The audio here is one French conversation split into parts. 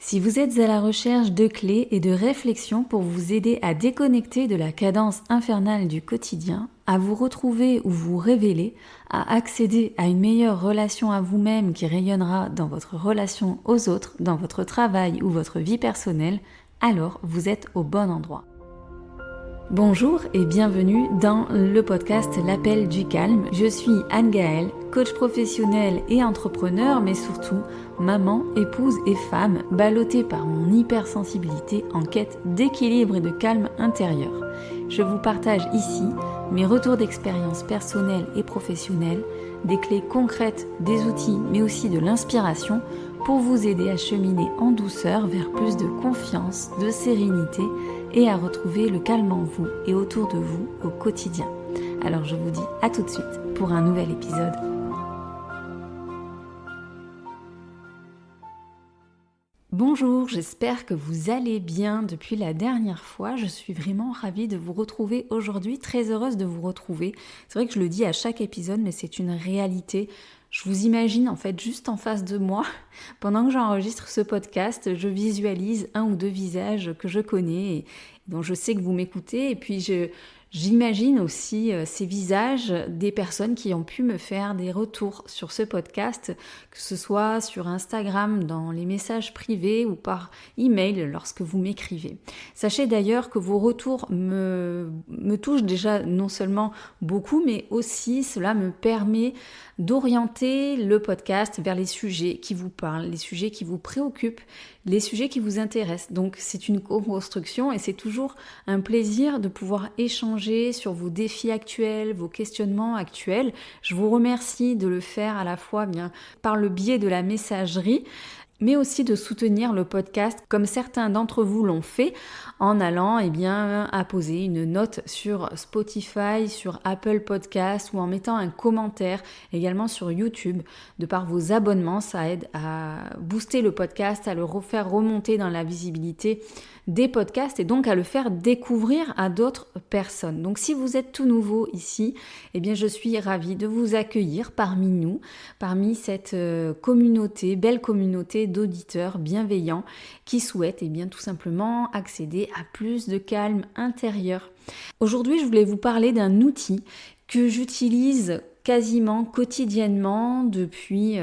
Si vous êtes à la recherche de clés et de réflexions pour vous aider à déconnecter de la cadence infernale du quotidien, à vous retrouver ou vous révéler, à accéder à une meilleure relation à vous-même qui rayonnera dans votre relation aux autres, dans votre travail ou votre vie personnelle, alors vous êtes au bon endroit. Bonjour et bienvenue dans le podcast L'Appel du Calme. Je suis Anne-Gaëlle, coach professionnel et entrepreneur, mais surtout maman, épouse et femme, ballottée par mon hypersensibilité en quête d'équilibre et de calme intérieur. Je vous partage ici mes retours d'expérience personnelle et professionnelle, des clés concrètes, des outils, mais aussi de l'inspiration pour vous aider à cheminer en douceur vers plus de confiance, de sérénité et à retrouver le calme en vous et autour de vous au quotidien. Alors je vous dis à tout de suite pour un nouvel épisode. Bonjour, j'espère que vous allez bien depuis la dernière fois. Je suis vraiment ravie de vous retrouver aujourd'hui, très heureuse de vous retrouver. C'est vrai que je le dis à chaque épisode, mais c'est une réalité. Je vous imagine en fait juste en face de moi. Pendant que j'enregistre ce podcast, je visualise un ou deux visages que je connais et dont je sais que vous m'écoutez. Et puis j'imagine aussi ces visages des personnes qui ont pu me faire des retours sur ce podcast, que ce soit sur Instagram, dans les messages privés ou par email lorsque vous m'écrivez. Sachez d'ailleurs que vos retours me touchent déjà non seulement beaucoup, mais aussi cela me permet d'orienter le podcast vers les sujets qui vous parlent, les sujets qui vous préoccupent, les sujets qui vous intéressent. Donc c'est une co-construction et c'est toujours un plaisir de pouvoir échanger sur vos défis actuels, vos questionnements actuels. Je vous remercie de le faire à la fois bien par le biais de la messagerie, mais aussi de soutenir le podcast comme certains d'entre vous l'ont fait en allant apposer une note sur Spotify, sur Apple Podcasts ou en mettant un commentaire également sur YouTube. De par vos abonnements, ça aide à booster le podcast, à le refaire remonter dans la visibilité des podcasts et donc à le faire découvrir à d'autres personnes. Donc si vous êtes tout nouveau ici, je suis ravie de vous accueillir parmi nous, parmi cette communauté, belle communauté d'auditeurs bienveillants qui souhaitent tout simplement accéder à plus de calme intérieur. Aujourd'hui, je voulais vous parler d'un outil que j'utilise quasiment quotidiennement depuis,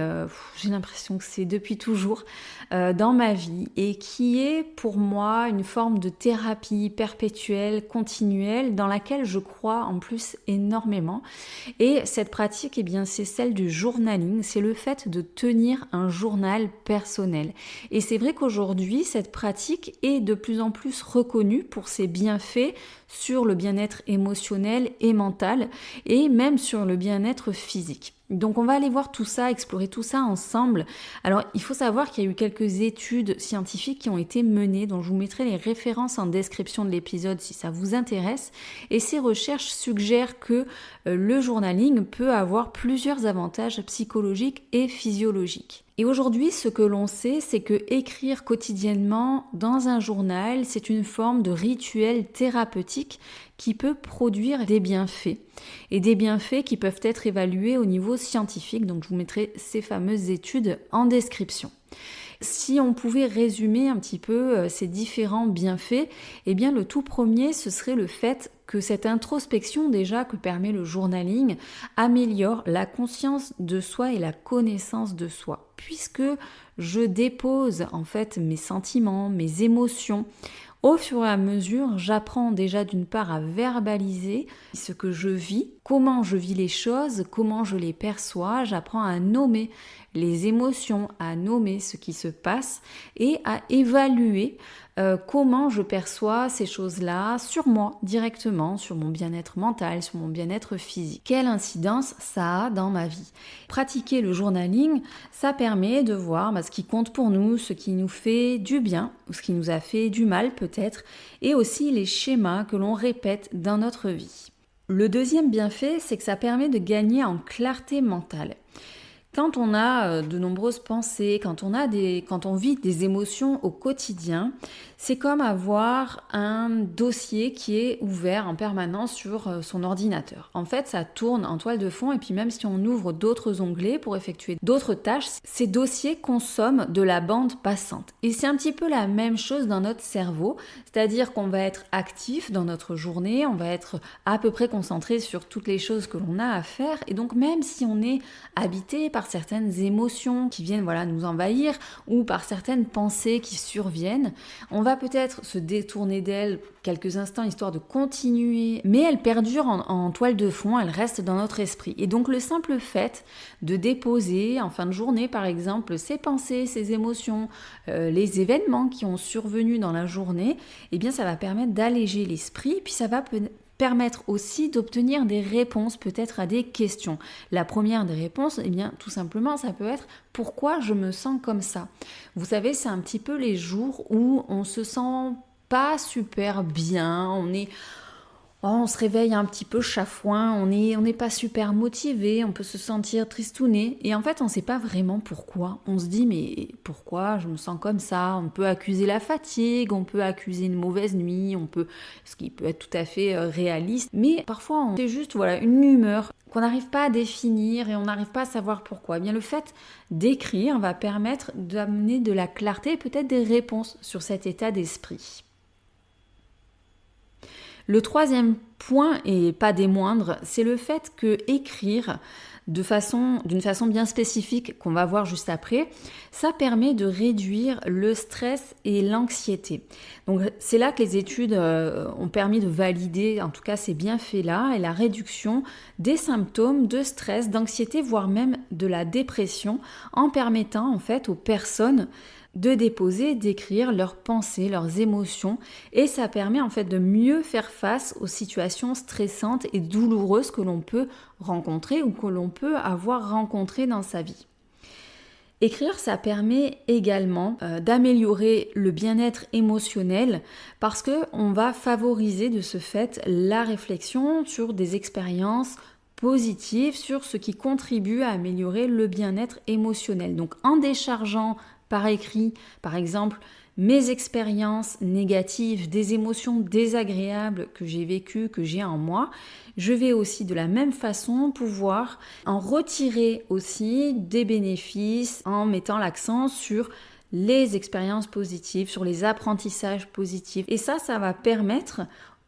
j'ai l'impression que c'est depuis toujours dans ma vie et qui est pour moi une forme de thérapie perpétuelle, continuelle, dans laquelle je crois en plus énormément. Et cette pratique, c'est celle du journaling, c'est le fait de tenir un journal personnel. Et c'est vrai qu'aujourd'hui, cette pratique est de plus en plus reconnue pour ses bienfaits sur le bien-être émotionnel et mental et même sur le bien-être physique. Donc on va aller voir tout ça, explorer tout ça ensemble. Alors il faut savoir qu'il y a eu quelques études scientifiques qui ont été menées, dont je vous mettrai les références en description de l'épisode si ça vous intéresse. Et ces recherches suggèrent que le journaling peut avoir plusieurs avantages psychologiques et physiologiques. Et aujourd'hui, ce que l'on sait, c'est que écrire quotidiennement dans un journal, c'est une forme de rituel thérapeutique qui peut produire des bienfaits. Et des bienfaits qui peuvent être évalués au niveau scientifique. Donc je vous mettrai ces fameuses études en description. Si on pouvait résumer un petit peu ces différents bienfaits, le tout premier, ce serait le fait que cette introspection déjà que permet le journaling améliore la conscience de soi et la connaissance de soi. Puisque je dépose en fait mes sentiments, mes émotions, au fur et à mesure, j'apprends déjà d'une part à verbaliser ce que je vis, comment je vis les choses, comment je les perçois, j'apprends à nommer les émotions, à nommer ce qui se passe et à évaluer comment je perçois ces choses-là sur moi directement, sur mon bien-être mental, sur mon bien-être physique. Quelle incidence ça a dans ma vie? Pratiquer le journaling, ça permet de voir ce qui compte pour nous, ce qui nous fait du bien ou ce qui nous a fait du mal peut-être, et aussi les schémas que l'on répète dans notre vie. Le deuxième bienfait, c'est que ça permet de gagner en clarté mentale. Quand on a de nombreuses pensées, quand on vit des émotions au quotidien, c'est comme avoir un dossier qui est ouvert en permanence sur son ordinateur. En fait, ça tourne en toile de fond et puis même si on ouvre d'autres onglets pour effectuer d'autres tâches, ces dossiers consomment de la bande passante. Et c'est un petit peu la même chose dans notre cerveau, c'est-à-dire qu'on va être actif dans notre journée, on va être à peu près concentré sur toutes les choses que l'on a à faire et donc même si on est habité par certaines émotions qui viennent nous envahir ou par certaines pensées qui surviennent, on va peut-être se détourner d'elles quelques instants histoire de continuer, mais elles perdurent en toile de fond, elles restent dans notre esprit. Et donc le simple fait de déposer en fin de journée par exemple ces pensées, ces émotions, les événements qui ont survenu dans la journée, eh bien ça va permettre d'alléger l'esprit, puis ça va permettre aussi d'obtenir des réponses peut-être à des questions. La première des réponses, eh bien tout simplement, ça peut être pourquoi je me sens comme ça. Vous savez, c'est un petit peu les jours où on se sent pas super bien, on se réveille un petit peu chafouin, on n'est pas super motivé, on peut se sentir tristouné et en fait on ne sait pas vraiment pourquoi. On se dit mais pourquoi je me sens comme ça? On peut accuser la fatigue, on peut accuser une mauvaise nuit, ce qui peut être tout à fait réaliste, mais parfois c'est juste une humeur qu'on n'arrive pas à définir et on n'arrive pas à savoir pourquoi. Eh bien le fait d'écrire va permettre d'amener de la clarté et peut-être des réponses sur cet état d'esprit. Le troisième point, et pas des moindres, c'est le fait que écrire d'une façon bien spécifique qu'on va voir juste après, ça permet de réduire le stress et l'anxiété. Donc c'est là que les études ont permis de valider, en tout cas ces bienfaits-là, et la réduction des symptômes de stress, d'anxiété, voire même de la dépression, en permettant en fait aux personnes de déposer, d'écrire leurs pensées, leurs émotions et ça permet en fait de mieux faire face aux situations stressantes et douloureuses que l'on peut rencontrer ou que l'on peut avoir rencontrées dans sa vie. Écrire, ça permet également d'améliorer le bien-être émotionnel parce qu'on va favoriser de ce fait la réflexion sur des expériences positives, sur ce qui contribue à améliorer le bien-être émotionnel. Donc en déchargeant par écrit, par exemple, mes expériences négatives, des émotions désagréables que j'ai vécues, que j'ai en moi, je vais aussi de la même façon pouvoir en retirer aussi des bénéfices en mettant l'accent sur les expériences positives, sur les apprentissages positifs. Et ça va permettre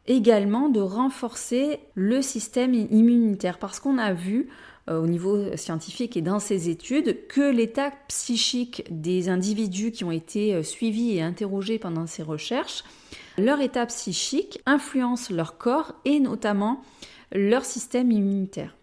également de renforcer le système immunitaire parce qu'on a vu au niveau scientifique et dans ces études que l'état psychique des individus qui ont été suivis et interrogés pendant ces recherches, leur état psychique influence leur corps et notamment leur système immunitaire.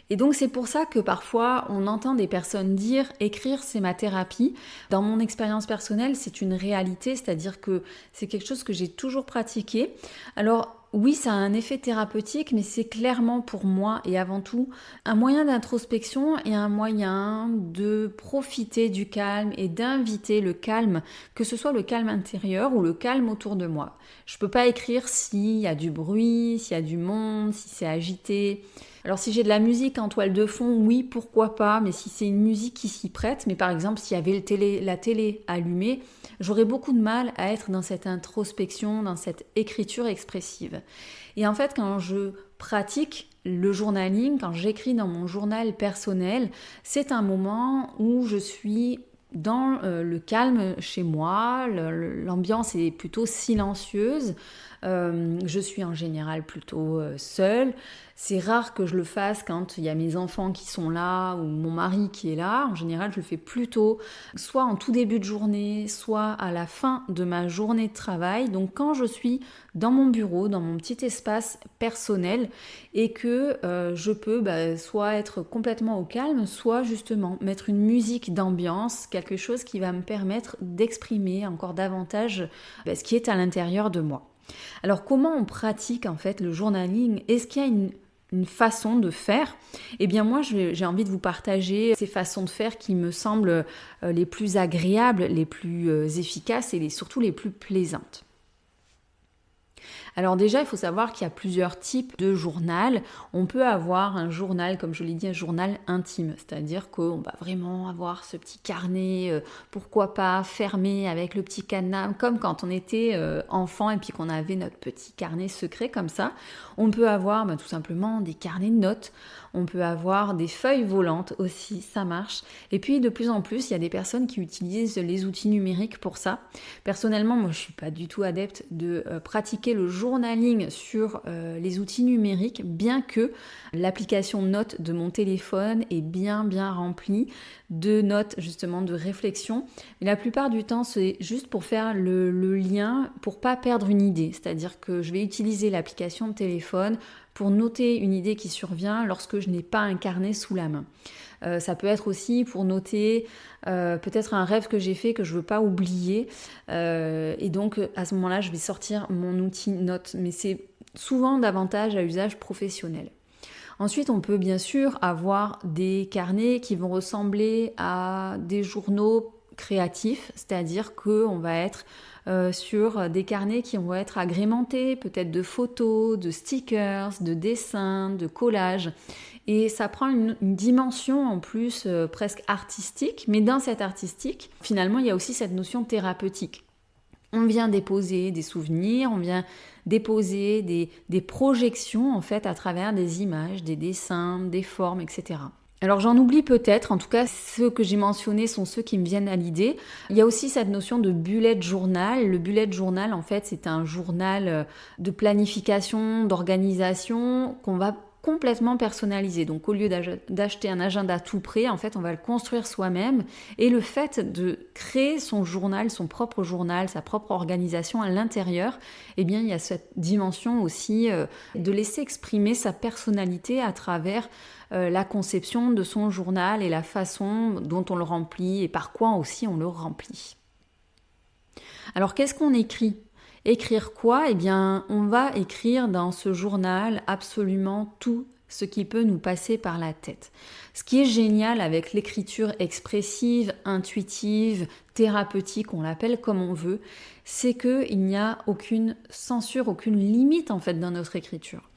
Et donc c'est pour ça que parfois on entend des personnes dire « écrire c'est ma thérapie ». Dans mon expérience personnelle, c'est une réalité, c'est-à-dire que c'est quelque chose que j'ai toujours pratiqué. Alors oui, ça a un effet thérapeutique, mais c'est clairement pour moi et avant tout un moyen d'introspection et un moyen de profiter du calme et d'inviter le calme, que ce soit le calme intérieur ou le calme autour de moi. Je peux pas écrire s'il y a du bruit, s'il y a du monde, si c'est agité. Alors si j'ai de la musique en toile de fond, oui, pourquoi pas, mais si c'est une musique qui s'y prête, mais par exemple s'il y avait la télé allumée, j'aurais beaucoup de mal à être dans cette introspection, dans cette écriture expressive. Et en fait, quand je pratique le journaling, quand j'écris dans mon journal personnel, c'est un moment où je suis dans le calme chez moi, l'ambiance est plutôt silencieuse, je suis en général plutôt seule. C'est rare que je le fasse quand il y a mes enfants qui sont là ou mon mari qui est là. En général, je le fais plutôt soit en tout début de journée, soit à la fin de ma journée de travail. Donc quand je suis dans mon bureau, dans mon petit espace personnel et que je peux soit être complètement au calme, soit justement mettre une musique d'ambiance, quelque chose qui va me permettre d'exprimer encore davantage ce qui est à l'intérieur de moi. Alors comment on pratique en fait le journaling? Est-ce qu'il y a une façon de faire? Eh bien moi j'ai envie de vous partager ces façons de faire qui me semblent les plus agréables, les plus efficaces et surtout les plus plaisantes. Alors déjà, il faut savoir qu'il y a plusieurs types de journal. On peut avoir un journal, comme je l'ai dit, un journal intime, c'est-à-dire qu'on va vraiment avoir ce petit carnet, pourquoi pas fermé avec le petit cadenas, comme quand on était enfant et puis qu'on avait notre petit carnet secret comme ça. On peut avoir tout simplement des carnets de notes. On peut avoir des feuilles volantes aussi, ça marche. Et puis de plus en plus, il y a des personnes qui utilisent les outils numériques pour ça. Personnellement, moi je suis pas du tout adepte de pratiquer le journaling sur les outils numériques, bien que l'application Notes de mon téléphone est bien remplie de notes justement de réflexion. Mais la plupart du temps, c'est juste pour faire le lien, pour pas perdre une idée. C'est-à-dire que je vais utiliser l'application de téléphone pour noter une idée qui survient lorsque je n'ai pas un carnet sous la main. Ça peut être aussi pour noter peut-être un rêve que j'ai fait que je ne veux pas oublier. Et donc à ce moment-là, je vais sortir mon outil note. Mais c'est souvent davantage à usage professionnel. Ensuite, on peut bien sûr avoir des carnets qui vont ressembler à des journaux créatifs, c'est-à-dire qu'on va être sur des carnets qui vont être agrémentés peut-être de photos, de stickers, de dessins, de collages. Et ça prend une dimension en plus presque artistique, mais dans cette artistique, finalement, il y a aussi cette notion thérapeutique. On vient déposer des souvenirs, on vient déposer des projections en fait à travers des images, des dessins, des formes, etc. Alors j'en oublie peut-être, en tout cas ceux que j'ai mentionnés sont ceux qui me viennent à l'idée. Il y a aussi cette notion de bullet journal. Le bullet journal en fait c'est un journal de planification, d'organisation qu'on va complètement personnalisé. Donc au lieu d'acheter un agenda tout prêt, en fait on va le construire soi-même. Et le fait de créer son journal, son propre journal, sa propre organisation à l'intérieur, eh bien il y a cette dimension aussi de laisser exprimer sa personnalité à travers la conception de son journal et la façon dont on le remplit et par quoi aussi on le remplit. Alors qu'est-ce qu'on écrit ? Écrire quoi ? Eh bien, on va écrire dans ce journal absolument tout ce qui peut nous passer par la tête. Ce qui est génial avec l'écriture expressive, intuitive, thérapeutique, on l'appelle comme on veut, c'est qu'il n'y a aucune censure, aucune limite en fait dans notre écriture.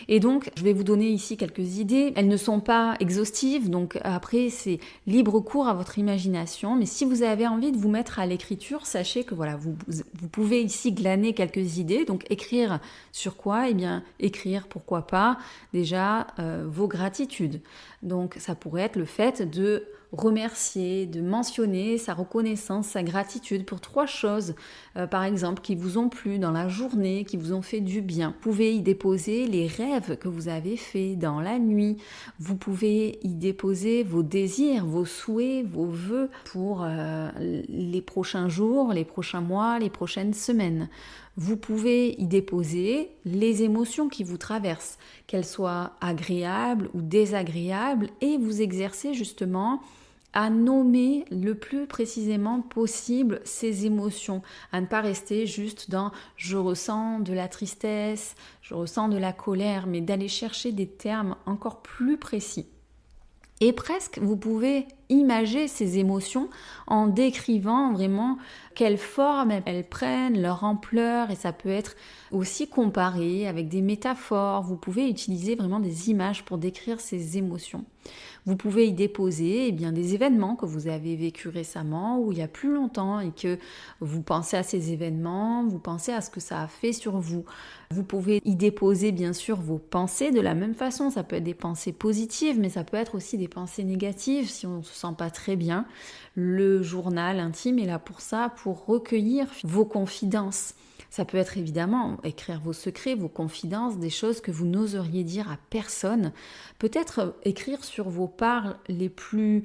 Et donc, je vais vous donner ici quelques idées. Elles ne sont pas exhaustives, donc après, c'est libre cours à votre imagination. Mais si vous avez envie de vous mettre à l'écriture, sachez que voilà, vous pouvez ici glaner quelques idées. Donc, écrire sur quoi ? Eh bien, écrire, pourquoi pas, déjà, vos gratitudes. Donc, ça pourrait être le fait de remercier, de mentionner sa reconnaissance, sa gratitude pour 3 choses, par exemple, qui vous ont plu dans la journée, qui vous ont fait du bien. Vous pouvez y déposer les rêves que vous avez faits dans la nuit. Vous pouvez y déposer vos désirs, vos souhaits, vos vœux pour les prochains jours, les prochains mois, les prochaines semaines. Vous pouvez y déposer les émotions qui vous traversent, qu'elles soient agréables ou désagréables, et vous exercer justement à nommer le plus précisément possible ces émotions, à ne pas rester juste dans « je ressens de la tristesse, je ressens de la colère », mais d'aller chercher des termes encore plus précis. Et presque, vous pouvez imager ces émotions en décrivant vraiment quelle forme elles prennent, leur ampleur, et ça peut être aussi comparé avec des métaphores. Vous pouvez utiliser vraiment des images pour décrire ces émotions. Vous pouvez y déposer des événements que vous avez vécus récemment ou il y a plus longtemps et que vous pensez à ces événements, vous pensez à ce que ça a fait sur vous. Vous pouvez y déposer bien sûr vos pensées de la même façon. Ça peut être des pensées positives, mais ça peut être aussi des pensées négatives si on ne se sent pas très bien. Le journal intime est là pour ça, pour recueillir vos confidences. Ça peut être évidemment écrire vos secrets, vos confidences, des choses que vous n'oseriez dire à personne. Peut-être écrire sur vos parts les plus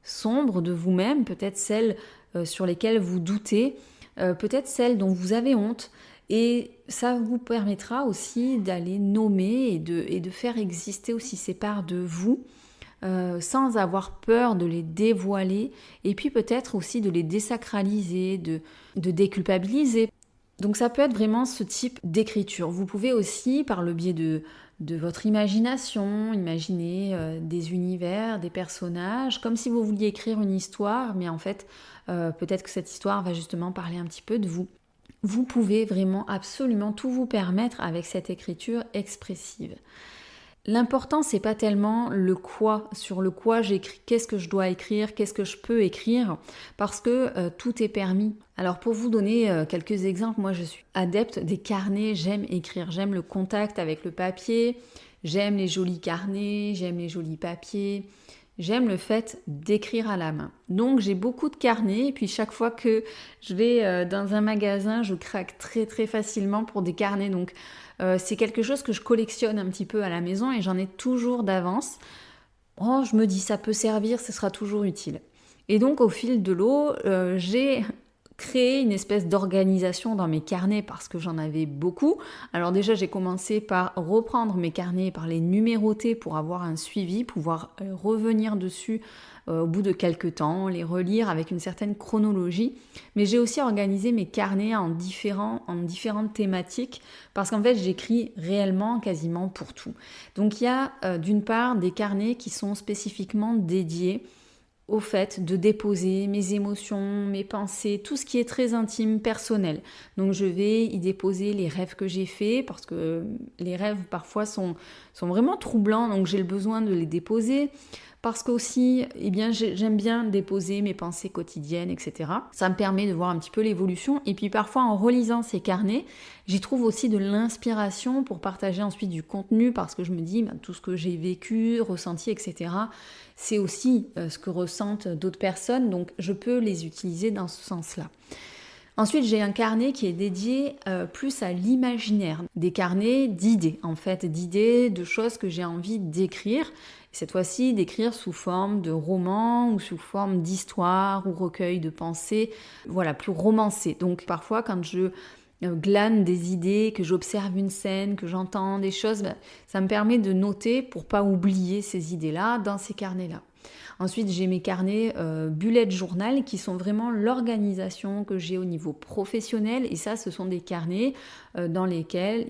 sombres de vous-même, peut-être celles sur lesquelles vous doutez, peut-être celles dont vous avez honte. Et ça vous permettra aussi d'aller nommer et de faire exister aussi ces parts de vous sans avoir peur de les dévoiler et puis peut-être aussi de les désacraliser, de déculpabiliser. Donc ça peut être vraiment ce type d'écriture. Vous pouvez aussi, par le biais de votre imagination, imaginer des univers, des personnages, comme si vous vouliez écrire une histoire, mais en fait, peut-être que cette histoire va justement parler un petit peu de vous. vous pouvez vraiment absolument tout vous permettre avec cette écriture expressive. L'important, c'est pas tellement le quoi, sur le quoi j'écris, qu'est-ce que je dois écrire, qu'est-ce que je peux écrire, parce que tout est permis. Alors pour vous donner quelques exemples, moi je suis adepte des carnets, j'aime écrire, j'aime le contact avec le papier, j'aime les jolis carnets, j'aime les jolis papiers, j'aime le fait d'écrire à la main. Donc j'ai beaucoup de carnets et puis chaque fois que je vais dans un magasin, je craque très très facilement pour des carnets. Donc c'est quelque chose que je collectionne un petit peu à la maison et j'en ai toujours d'avance. Oh, je me dis ça peut servir, ce sera toujours utile. Et donc au fil de l'eau, j'ai créé une espèce d'organisation dans mes carnets parce que j'en avais beaucoup. Alors déjà j'ai commencé par reprendre mes carnets, par les numéroter pour avoir un suivi, pouvoir revenir dessus au bout de quelques temps, les relire avec une certaine chronologie. Mais j'ai aussi organisé mes carnets en différentes thématiques parce qu'en fait j'écris réellement quasiment pour tout. Donc il y a d'une part des carnets qui sont spécifiquement dédiés au fait de déposer mes émotions, mes pensées, tout ce qui est très intime, personnel. Donc je vais y déposer les rêves que j'ai faits, parce que les rêves parfois sont vraiment troublants, donc j'ai le besoin de les déposer. Parce qu'aussi, j'aime bien déposer mes pensées quotidiennes, etc. Ça me permet de voir un petit peu l'évolution. Et puis parfois, en relisant ces carnets, j'y trouve aussi de l'inspiration pour partager ensuite du contenu, parce que je me dis, tout ce que j'ai vécu, ressenti, etc., c'est aussi ce que ressentent d'autres personnes, donc je peux les utiliser dans ce sens-là. Ensuite, j'ai un carnet qui est dédié plus à l'imaginaire, des carnets d'idées, en fait, d'idées, de choses que j'ai envie d'écrire. Cette fois-ci, d'écrire sous forme de roman ou sous forme d'histoire ou recueil de pensées, voilà, plus romancé. Donc parfois, quand je glane des idées, que j'observe une scène, que j'entends des choses, ça me permet de noter pour pas oublier ces idées-là dans ces carnets-là. Ensuite, j'ai mes carnets bullet journal qui sont vraiment l'organisation que j'ai au niveau professionnel. Et ça, ce sont des carnets dans lesquels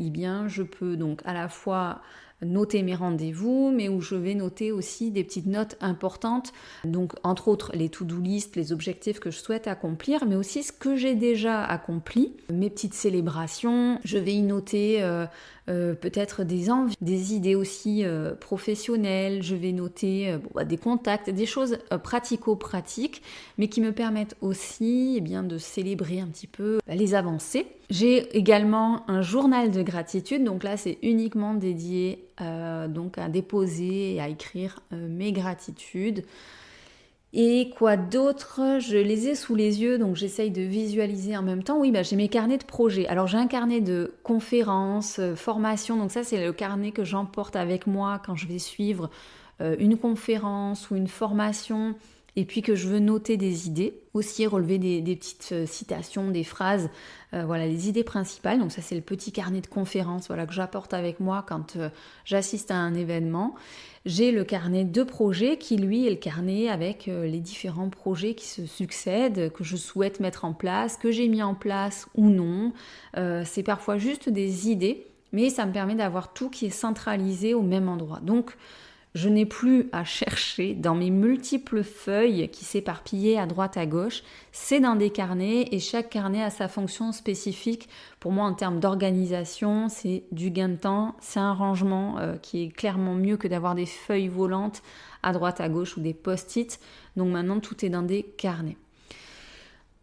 je peux donc à la fois noter mes rendez-vous, mais où je vais noter aussi des petites notes importantes, donc entre autres les to-do list, les objectifs que je souhaite accomplir, mais aussi ce que j'ai déjà accompli, mes petites célébrations. Je vais y noter peut-être des envies, des idées aussi professionnelles. Je vais noter des contacts, des choses pratico-pratiques, mais qui me permettent aussi de célébrer un petit peu les avancées. J'ai également un journal de gratitude, donc là c'est uniquement dédié donc à déposer et à écrire mes gratitudes. Et quoi d'autre? Je les ai sous les yeux, donc j'essaye de visualiser en même temps. Oui, j'ai mes carnets de projets. Alors j'ai un carnet de conférences, formations, donc ça c'est le carnet que j'emporte avec moi quand je vais suivre une conférence ou une formation, et puis que je veux noter des idées, aussi relever des petites citations, des phrases, les idées principales. Donc ça c'est le petit carnet de conférence que j'apporte avec moi quand j'assiste à un événement. J'ai le carnet de projets qui lui est le carnet avec les différents projets qui se succèdent, que je souhaite mettre en place, que j'ai mis en place ou non. C'est parfois juste des idées, mais ça me permet d'avoir tout qui est centralisé au même endroit. Donc je n'ai plus à chercher dans mes multiples feuilles qui s'éparpillaient à droite à gauche. C'est dans des carnets et chaque carnet a sa fonction spécifique. Pour moi, en termes d'organisation, c'est du gain de temps. C'est un rangement qui est clairement mieux que d'avoir des feuilles volantes à droite à gauche ou des post-it. Donc maintenant, tout est dans des carnets.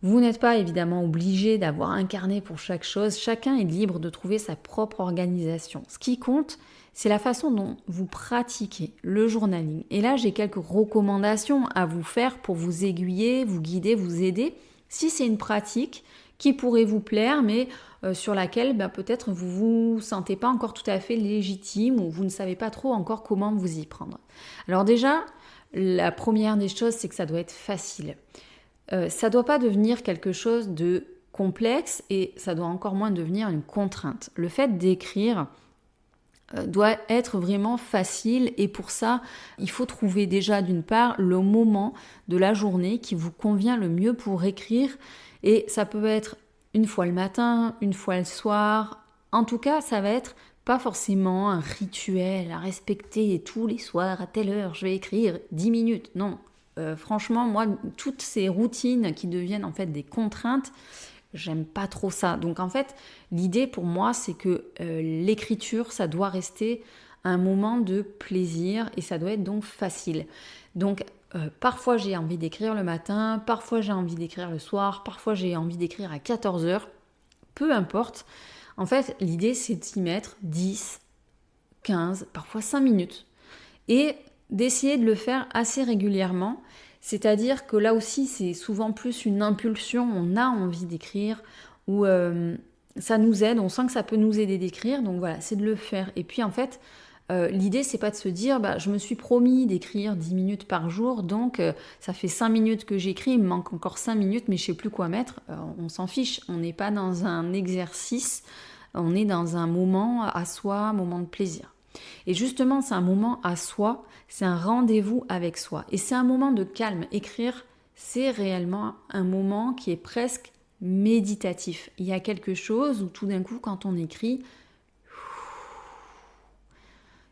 Vous n'êtes pas évidemment obligé d'avoir un carnet pour chaque chose. Chacun est libre de trouver sa propre organisation. Ce qui compte, c'est la façon dont vous pratiquez le journaling. Et là, j'ai quelques recommandations à vous faire pour vous aiguiller, vous guider, vous aider. Si c'est une pratique qui pourrait vous plaire, mais sur laquelle peut-être vous vous sentez pas encore tout à fait légitime ou vous ne savez pas trop encore comment vous y prendre. Alors déjà, la première des choses, c'est que ça doit être facile. Ça ne doit pas devenir quelque chose de complexe et ça doit encore moins devenir une contrainte. Le fait d'écrire doit être vraiment facile et pour ça, il faut trouver déjà d'une part le moment de la journée qui vous convient le mieux pour écrire et ça peut être une fois le matin, une fois le soir. En tout cas, ça va être pas forcément un rituel à respecter et tous les soirs à telle heure je vais écrire 10 minutes. Non. Franchement, moi, toutes ces routines qui deviennent en fait des contraintes, j'aime pas trop ça. Donc en fait, l'idée pour moi, c'est que l'écriture, ça doit rester un moment de plaisir et ça doit être donc facile. Donc parfois j'ai envie d'écrire le matin, parfois j'ai envie d'écrire le soir, parfois j'ai envie d'écrire à 14 heures, peu importe. En fait, l'idée c'est de s'y mettre 10, 15, parfois 5 minutes. Et d'essayer de le faire assez régulièrement. C'est-à-dire que là aussi, c'est souvent plus une impulsion, on a envie d'écrire, ou ça nous aide, on sent que ça peut nous aider d'écrire, donc voilà, c'est de le faire. Et puis en fait, l'idée, c'est pas de se dire, je me suis promis d'écrire 10 minutes par jour, donc ça fait 5 minutes que j'écris, il me manque encore 5 minutes, mais je sais plus quoi mettre. On s'en fiche, on n'est pas dans un exercice, on est dans un moment à soi, un moment de plaisir. Et justement, c'est un moment à soi, c'est un rendez-vous avec soi. Et c'est un moment de calme. Écrire, c'est réellement un moment qui est presque méditatif. Il y a quelque chose où tout d'un coup, quand on écrit,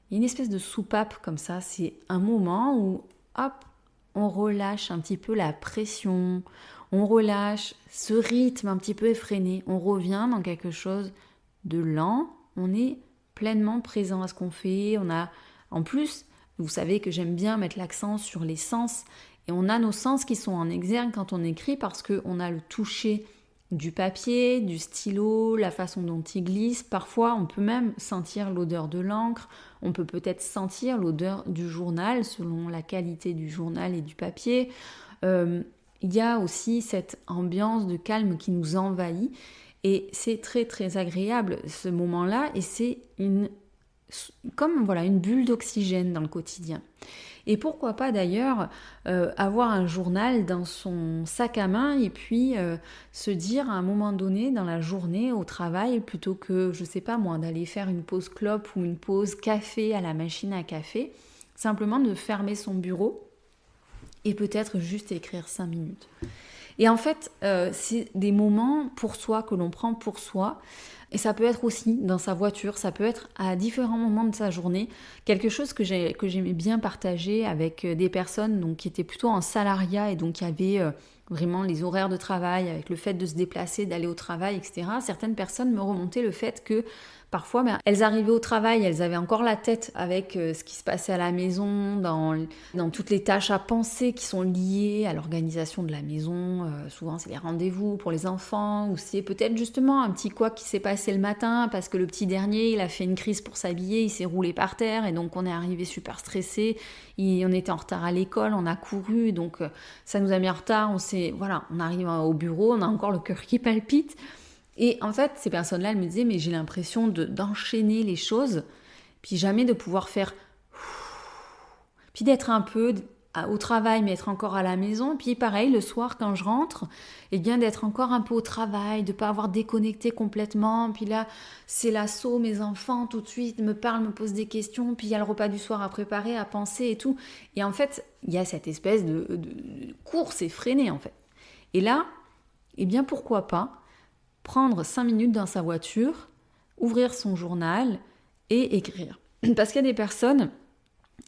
il y a une espèce de soupape comme ça. C'est un moment où, hop, on relâche un petit peu la pression, on relâche ce rythme un petit peu effréné, on revient dans quelque chose de lent, on est pleinement présent à ce qu'on fait. On a, en plus, vous savez que j'aime bien mettre l'accent sur les sens, et on a nos sens qui sont en exergue quand on écrit parce qu'on a le toucher du papier, du stylo, la façon dont il glisse. Parfois, on peut même sentir l'odeur de l'encre, on peut peut-être sentir l'odeur du journal selon la qualité du journal et du papier. Il y a aussi cette ambiance de calme qui nous envahit. Et c'est très très agréable ce moment-là, et c'est comme voilà, une bulle d'oxygène dans le quotidien. Et pourquoi pas d'ailleurs avoir un journal dans son sac à main et puis se dire à un moment donné dans la journée au travail, plutôt que, je sais pas moi, d'aller faire une pause clope ou une pause café à la machine à café, simplement de fermer son bureau et peut-être juste écrire 5 minutes. Et en fait, c'est des moments pour soi que l'on prend pour soi. Et ça peut être aussi dans sa voiture, ça peut être à différents moments de sa journée. Quelque chose que j'aimais bien partager avec des personnes donc, qui étaient plutôt en salariat et donc qui avaient vraiment les horaires de travail, avec le fait de se déplacer, d'aller au travail, etc. Certaines personnes me remontaient le fait que parfois, elles arrivaient au travail, elles avaient encore la tête avec ce qui se passait à la maison, dans toutes les tâches à penser qui sont liées à l'organisation de la maison. Souvent, c'est les rendez-vous pour les enfants, ou c'est peut-être justement un petit quoi qui s'est passé le matin parce que le petit dernier, il a fait une crise pour s'habiller, il s'est roulé par terre et donc on est arrivé super stressé. On était en retard à l'école, on a couru, donc ça nous a mis en retard. On arrive au bureau, on a encore le cœur qui palpite. Et en fait, ces personnes-là, elles me disaient, mais j'ai l'impression d'enchaîner les choses, puis jamais de pouvoir faire... Puis d'être un peu au travail, mais être encore à la maison. Puis pareil, le soir, quand je rentre, et bien d'être encore un peu au travail, de ne pas avoir déconnecté complètement. Puis là, c'est l'assaut, mes enfants, tout de suite, me parlent, me posent des questions. Puis il y a le repas du soir à préparer, à penser et tout. Et en fait, il y a cette espèce de course effrénée, en fait. Et là, eh bien, pourquoi pas prendre 5 minutes dans sa voiture, ouvrir son journal et écrire. Parce qu'il y a des personnes,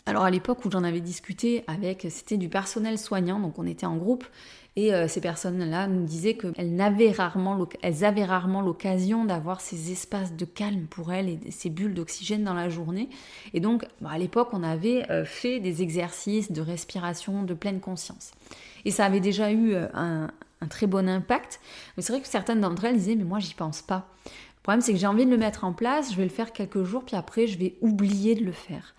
alors à l'époque où j'en avais discuté avec, c'était du personnel soignant, donc on était en groupe, et ces personnes-là nous disaient qu'elles avaient rarement l'occasion d'avoir ces espaces de calme pour elles et ces bulles d'oxygène dans la journée. Et donc, à l'époque, on avait fait des exercices de respiration de pleine conscience. Et ça avait déjà eu un très bon impact, mais c'est vrai que certaines d'entre elles disaient mais moi j'y pense pas. Le problème c'est que j'ai envie de le mettre en place, je vais le faire quelques jours puis après je vais oublier de le faire.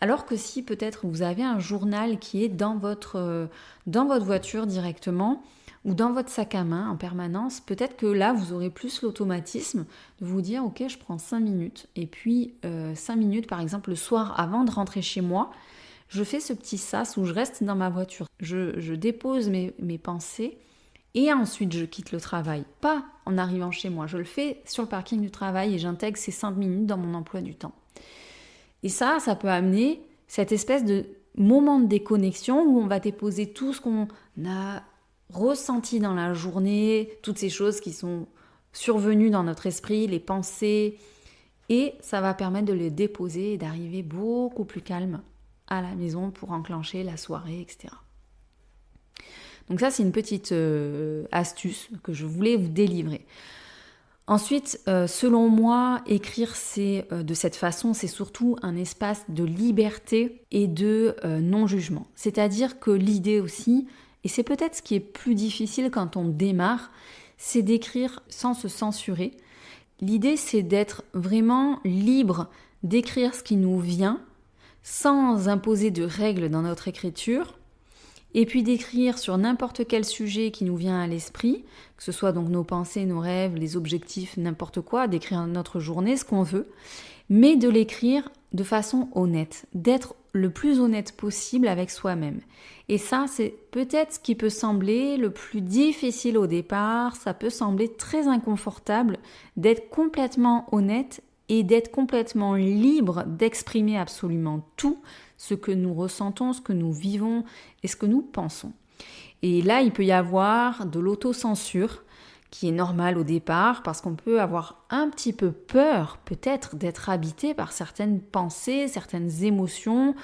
Alors que si peut-être vous avez un journal qui est dans votre voiture directement ou dans votre sac à main en permanence, peut-être que là vous aurez plus l'automatisme de vous dire ok je prends 5 minutes et puis 5 minutes par exemple le soir avant de rentrer chez moi, je fais ce petit sas où je reste dans ma voiture, je dépose mes pensées. Et ensuite, je quitte le travail, pas en arrivant chez moi. Je le fais sur le parking du travail et j'intègre ces 5 minutes dans mon emploi du temps. Et ça peut amener cette espèce de moment de déconnexion où on va déposer tout ce qu'on a ressenti dans la journée, toutes ces choses qui sont survenues dans notre esprit, les pensées. Et ça va permettre de les déposer et d'arriver beaucoup plus calme à la maison pour enclencher la soirée, etc. Donc ça, c'est une petite astuce que je voulais vous délivrer. Ensuite, selon moi, écrire de cette façon, c'est surtout un espace de liberté et de non-jugement. C'est-à-dire que l'idée aussi, et c'est peut-être ce qui est plus difficile quand on démarre, c'est d'écrire sans se censurer. L'idée, c'est d'être vraiment libre d'écrire ce qui nous vient, sans imposer de règles dans notre écriture, et puis d'écrire sur n'importe quel sujet qui nous vient à l'esprit, que ce soit donc nos pensées, nos rêves, les objectifs, n'importe quoi, d'écrire notre journée, ce qu'on veut, mais de l'écrire de façon honnête, d'être le plus honnête possible avec soi-même. Et ça, c'est peut-être ce qui peut sembler le plus difficile au départ, ça peut sembler très inconfortable d'être complètement honnête et d'être complètement libre d'exprimer absolument tout ce que nous ressentons, ce que nous vivons et ce que nous pensons. Et là, il peut y avoir de l'autocensure qui est normale au départ parce qu'on peut avoir un petit peu peur peut-être d'être habité par certaines pensées, certaines émotions,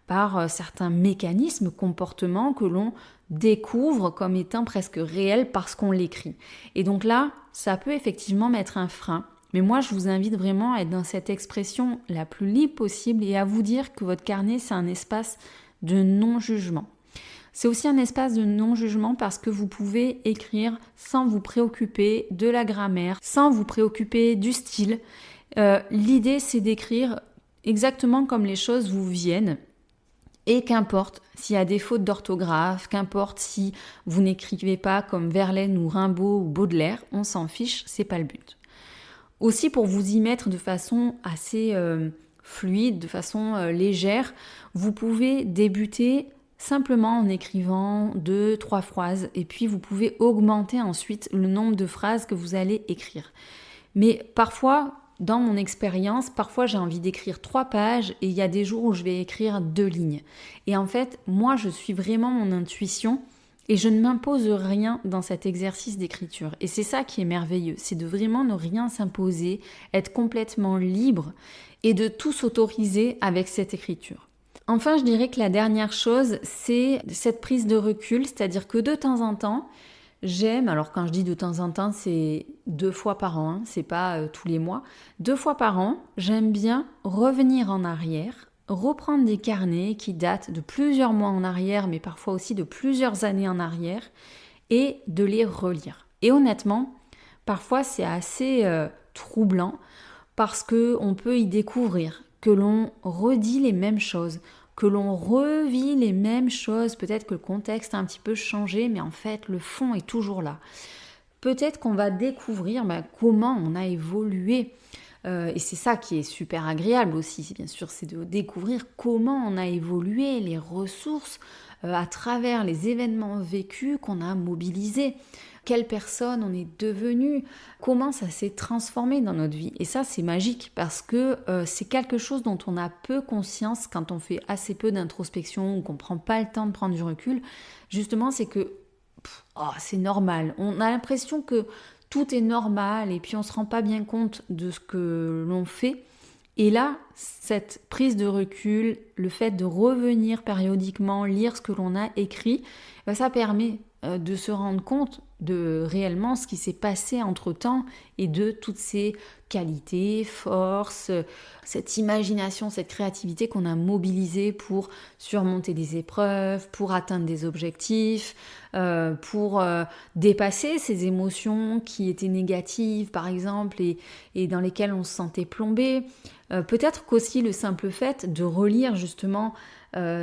par certains mécanismes, comportements que l'on découvre comme étant presque réels parce qu'on l'écrit. Et donc là, ça peut effectivement mettre un frein. Mais moi, je vous invite vraiment à être dans cette expression la plus libre possible et à vous dire que votre carnet, c'est un espace de non-jugement. C'est aussi un espace de non-jugement parce que vous pouvez écrire sans vous préoccuper de la grammaire, sans vous préoccuper du style. L'idée, c'est d'écrire exactement comme les choses vous viennent. Et qu'importe s'il y a des fautes d'orthographe, qu'importe si vous n'écrivez pas comme Verlaine ou Rimbaud ou Baudelaire, on s'en fiche, c'est pas le but. Aussi pour vous y mettre de façon assez fluide, de façon légère, vous pouvez débuter simplement en écrivant 2-3 phrases et puis vous pouvez augmenter ensuite le nombre de phrases que vous allez écrire. Mais parfois, dans mon expérience, parfois j'ai envie d'écrire 3 pages et il y a des jours où je vais écrire 2 lignes. Et en fait, moi je suis vraiment mon intuition et je ne m'impose rien dans cet exercice d'écriture. Et c'est ça qui est merveilleux, c'est de vraiment ne rien s'imposer, être complètement libre et de tout s'autoriser avec cette écriture. Enfin, je dirais que la dernière chose, c'est cette prise de recul, c'est-à-dire que de temps en temps, j'aime, alors quand je dis de temps en temps, c'est 2 fois par an, hein, c'est pas tous les mois, 2 fois par an, j'aime bien revenir en arrière, reprendre des carnets qui datent de plusieurs mois en arrière, mais parfois aussi de plusieurs années en arrière, et de les relire. Et honnêtement, parfois c'est assez troublant parce qu'on peut y découvrir que l'on redit les mêmes choses, que l'on revit les mêmes choses, peut-être que le contexte a un petit peu changé, mais en fait le fond est toujours là. Peut-être qu'on va découvrir comment on a évolué, et c'est ça qui est super agréable aussi, bien sûr, c'est de découvrir comment on a évolué, les ressources à travers les événements vécus qu'on a mobilisés. Quelle personne on est devenu, comment ça s'est transformé dans notre vie. Et ça, c'est magique parce que c'est quelque chose dont on a peu conscience quand on fait assez peu d'introspection ou qu'on ne prend pas le temps de prendre du recul. Justement, c'est que c'est normal. On a l'impression que tout est normal et puis on ne se rend pas bien compte de ce que l'on fait. Et là, cette prise de recul, le fait de revenir périodiquement, lire ce que l'on a écrit, ça permet de se rendre compte de réellement ce qui s'est passé entre-temps et de toutes ces qualités, forces, cette imagination, cette créativité qu'on a mobilisée pour surmonter des épreuves, pour atteindre des objectifs, pour dépasser ces émotions qui étaient négatives par exemple et dans lesquelles on se sentait plombé. Peut-être qu'aussi le simple fait de relire justement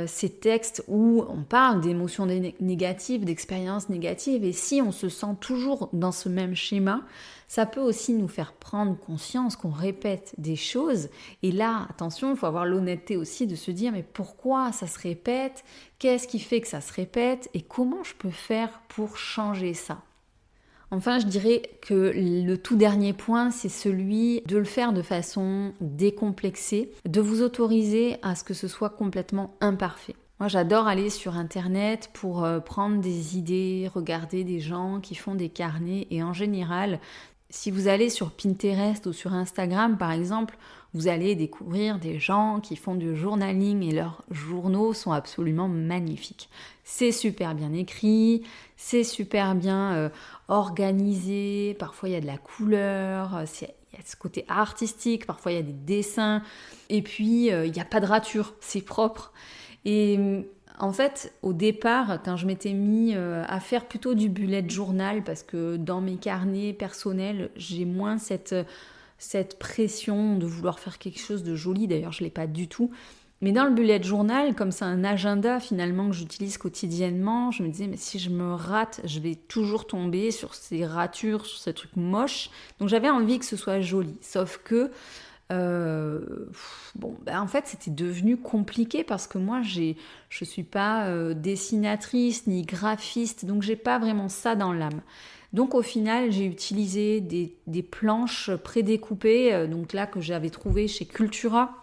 ces textes où on parle d'émotions négatives, d'expériences négatives, et si on se sent toujours dans ce même schéma, ça peut aussi nous faire prendre conscience qu'on répète des choses. Et là, attention, il faut avoir l'honnêteté aussi de se dire mais pourquoi ça se répète ? Qu'est-ce qui fait que ça se répète ? Et comment je peux faire pour changer ça ? Enfin, je dirais que le tout dernier point, c'est celui de le faire de façon décomplexée, de vous autoriser à ce que ce soit complètement imparfait. Moi, j'adore aller sur Internet pour prendre des idées, regarder des gens qui font des carnets et en général, Si vous allez sur Pinterest ou sur Instagram par exemple, vous allez découvrir des gens qui font du journaling et leurs journaux sont absolument magnifiques. C'est super bien écrit, c'est super bien organisé, parfois il y a de la couleur, il y a ce côté artistique, parfois il y a des dessins, et puis il n'y a pas de rature, c'est propre. Et en fait, au départ, quand je m'étais mis à faire plutôt du bullet journal, parce que dans mes carnets personnels, j'ai moins cette pression de vouloir faire quelque chose de joli, d'ailleurs je ne l'ai pas du tout. Mais dans le bullet journal, comme c'est un agenda finalement que j'utilise quotidiennement, je me disais, mais si je me rate, je vais toujours tomber sur ces ratures, sur ces trucs moches. Donc j'avais envie que ce soit joli, sauf que en fait c'était devenu compliqué parce que moi je suis pas dessinatrice ni graphiste, donc j'ai pas vraiment ça dans l'âme. Donc au final j'ai utilisé des planches prédécoupées, donc là que j'avais trouvées chez Cultura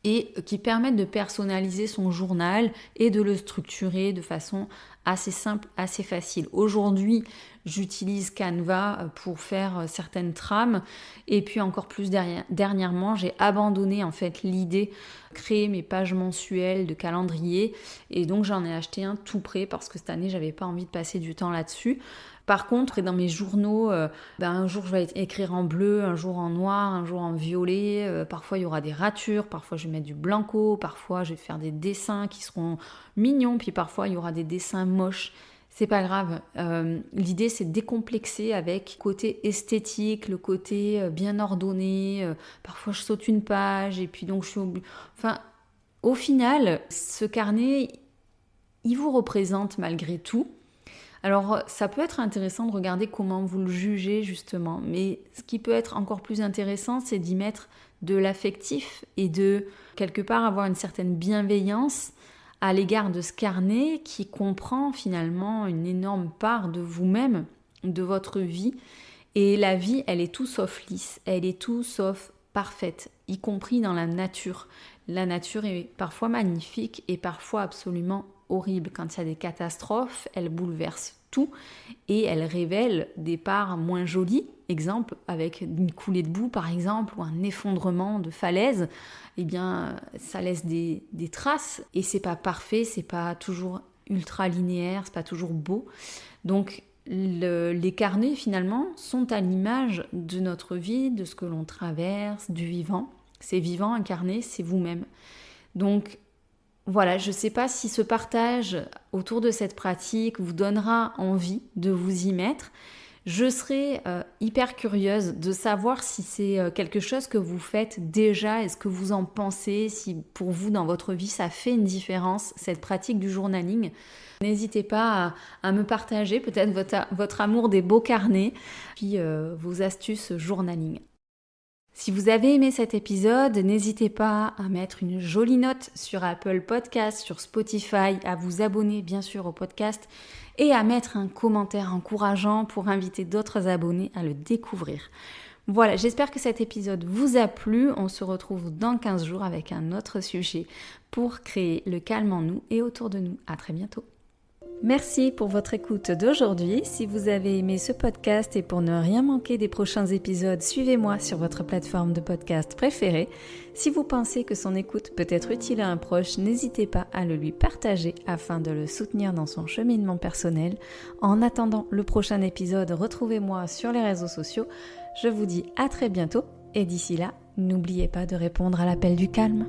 et qui permettent de personnaliser son journal et de le structurer de façon assez simple, assez facile. Aujourd'hui, j'utilise Canva pour faire certaines trames et puis encore plus dernièrement, j'ai abandonné en fait l'idée de créer mes pages mensuelles de calendrier et donc j'en ai acheté un tout prêt parce que cette année, j'avais pas envie de passer du temps là-dessus. Par contre, dans mes journaux, un jour je vais écrire en bleu, un jour en noir, un jour en violet. Parfois il y aura des ratures, parfois je vais mettre du blanco, parfois je vais faire des dessins qui seront mignons, puis parfois il y aura des dessins moches. C'est pas grave. L'idée c'est de décomplexer avec le côté esthétique, le côté bien ordonné. Parfois je saute une page et puis donc je suis Enfin, au final, ce carnet, il vous représente malgré tout. Alors, ça peut être intéressant de regarder comment vous le jugez justement, mais ce qui peut être encore plus intéressant, c'est d'y mettre de l'affectif et de, quelque part, avoir une certaine bienveillance à l'égard de ce carnet qui comprend finalement une énorme part de vous-même, de votre vie. Et la vie, elle est tout sauf lisse, elle est tout sauf parfaite, y compris dans la nature. La nature est parfois magnifique et parfois absolument horrible. Quand il y a des catastrophes, elle bouleverse tout et elle révèle des parts moins jolies. Exemple, avec une coulée de boue par exemple ou un effondrement de falaise, eh bien ça laisse des traces et c'est pas parfait, c'est pas toujours ultra linéaire, c'est pas toujours beau. Donc les carnets finalement sont à l'image de notre vie, de ce que l'on traverse, du vivant. C'est vivant, un carnet, c'est vous-même. Donc voilà, je ne sais pas si ce partage autour de cette pratique vous donnera envie de vous y mettre. Je serais hyper curieuse de savoir si c'est quelque chose que vous faites déjà et ce que vous en pensez, si pour vous dans votre vie ça fait une différence, cette pratique du journaling. N'hésitez pas à me partager peut-être votre amour des beaux carnets, puis vos astuces journaling. Si vous avez aimé cet épisode, n'hésitez pas à mettre une jolie note sur Apple Podcast, sur Spotify, à vous abonner bien sûr au podcast et à mettre un commentaire encourageant pour inviter d'autres abonnés à le découvrir. Voilà, j'espère que cet épisode vous a plu. On se retrouve dans 15 jours avec un autre sujet pour créer le calme en nous et autour de nous. À très bientôt. Merci pour votre écoute d'aujourd'hui. Si vous avez aimé ce podcast et pour ne rien manquer des prochains épisodes, suivez-moi sur votre plateforme de podcast préférée. Si vous pensez que son écoute peut être utile à un proche, n'hésitez pas à le lui partager afin de le soutenir dans son cheminement personnel. En attendant le prochain épisode, retrouvez-moi sur les réseaux sociaux. Je vous dis à très bientôt et d'ici là, n'oubliez pas de répondre à l'appel du calme.